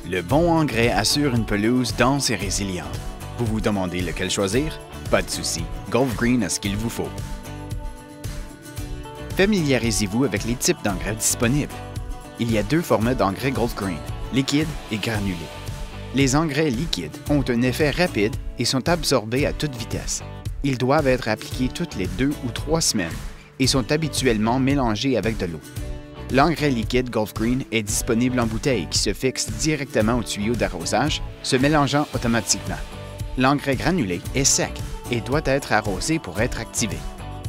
Le bon engrais assure une pelouse dense et résiliente. Vous vous demandez lequel choisir? Pas de souci, Gulf Green a ce qu'il vous faut. Familiarisez-vous avec les types d'engrais disponibles. Il y a deux formats d'engrais Gulf Green, liquide et granulé. Les engrais liquides ont un effet rapide et sont absorbés à toute vitesse. Ils doivent être appliqués toutes les 2 ou 3 semaines et sont habituellement mélangés avec de l'eau. L'engrais liquide Gulf Green est disponible en bouteille qui se fixe directement au tuyau d'arrosage, se mélangeant automatiquement. L'engrais granulé est sec et doit être arrosé pour être activé,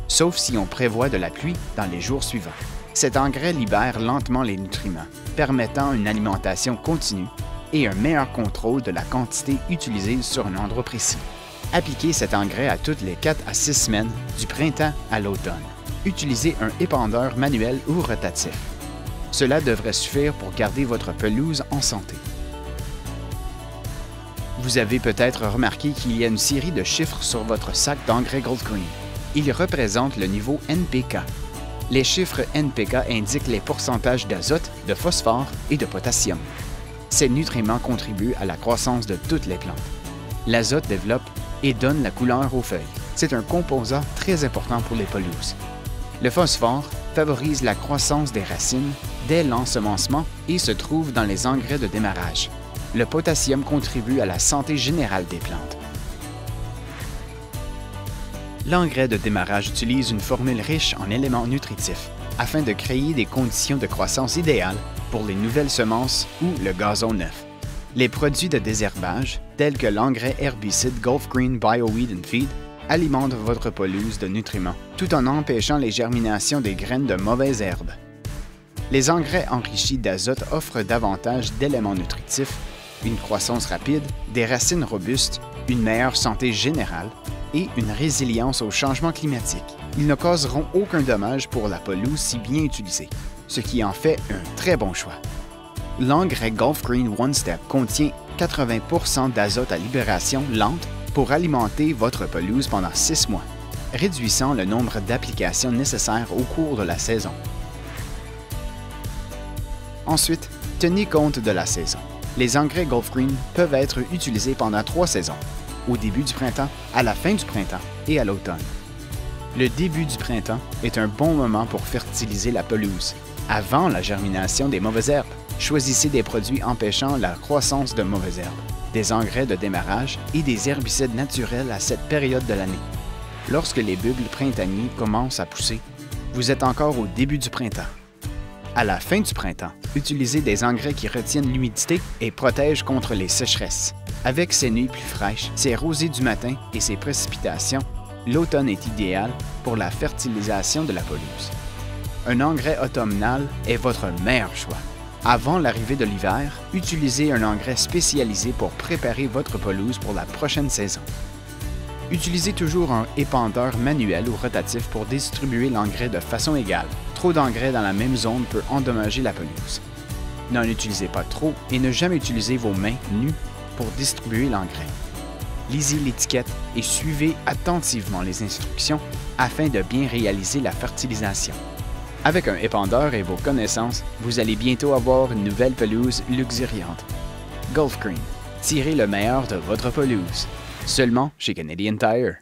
sauf si on prévoit de la pluie dans les jours suivants. Cet engrais libère lentement les nutriments, permettant une alimentation continue et un meilleur contrôle de la quantité utilisée sur un endroit précis. Appliquez cet engrais à toutes les 4 à 6 semaines, du printemps à l'automne. Utilisez un épandeur manuel ou rotatif. Cela devrait suffire pour garder votre pelouse en santé. Vous avez peut-être remarqué qu'il y a une série de chiffres sur votre sac d'engrais Gulf Green. Ils représentent le niveau NPK. Les chiffres NPK indiquent les pourcentages d'azote, de phosphore et de potassium. Ces nutriments contribuent à la croissance de toutes les plantes. L'azote développe et donne la couleur aux feuilles. C'est un composant très important pour les pelouses. Le phosphore favorise la croissance des racines dès l'ensemencement et se trouve dans les engrais de démarrage. Le potassium contribue à la santé générale des plantes. L'engrais de démarrage utilise une formule riche en éléments nutritifs afin de créer des conditions de croissance idéales pour les nouvelles semences ou le gazon neuf. Les produits de désherbage, tels que l'engrais herbicide Gulf Green BioWeed and Feed, alimentent votre pelouse de nutriments, tout en empêchant les germinations des graines de mauvaises herbes. Les engrais enrichis d'azote offrent davantage d'éléments nutritifs, une croissance rapide, des racines robustes, une meilleure santé générale et une résilience aux changements climatiques. Ils ne causeront aucun dommage pour la pelouse si bien utilisée, ce qui en fait un très bon choix. L'engrais Gulf Green One Step contient 80% d'azote à libération lente pour alimenter votre pelouse pendant 6 mois, réduisant le nombre d'applications nécessaires au cours de la saison. Ensuite, tenez compte de la saison. Les engrais Gulf Green peuvent être utilisés pendant 3 saisons, au début du printemps, à la fin du printemps et à l'automne. Le début du printemps est un bon moment pour fertiliser la pelouse, avant la germination des mauvaises herbes. Choisissez des produits empêchant la croissance de mauvaises herbes, des engrais de démarrage et des herbicides naturels à cette période de l'année. Lorsque les bulbes printaniers commencent à pousser, vous êtes encore au début du printemps. À la fin du printemps, utilisez des engrais qui retiennent l'humidité et protègent contre les sécheresses. Avec ses nuits plus fraîches, ses rosées du matin et ses précipitations, l'automne est idéal pour la fertilisation de la pelouse. Un engrais automnal est votre meilleur choix. Avant l'arrivée de l'hiver, utilisez un engrais spécialisé pour préparer votre pelouse pour la prochaine saison. Utilisez toujours un épandeur manuel ou rotatif pour distribuer l'engrais de façon égale. Trop d'engrais dans la même zone peut endommager la pelouse. N'en utilisez pas trop et ne jamais utiliser vos mains nues pour distribuer l'engrais. Lisez l'étiquette et suivez attentivement les instructions afin de bien réaliser la fertilisation. Avec un épandeur et vos connaissances, vous allez bientôt avoir une nouvelle pelouse luxuriante. Gulf Green, tirez le meilleur de votre pelouse. Seulement chez Canadian Tire.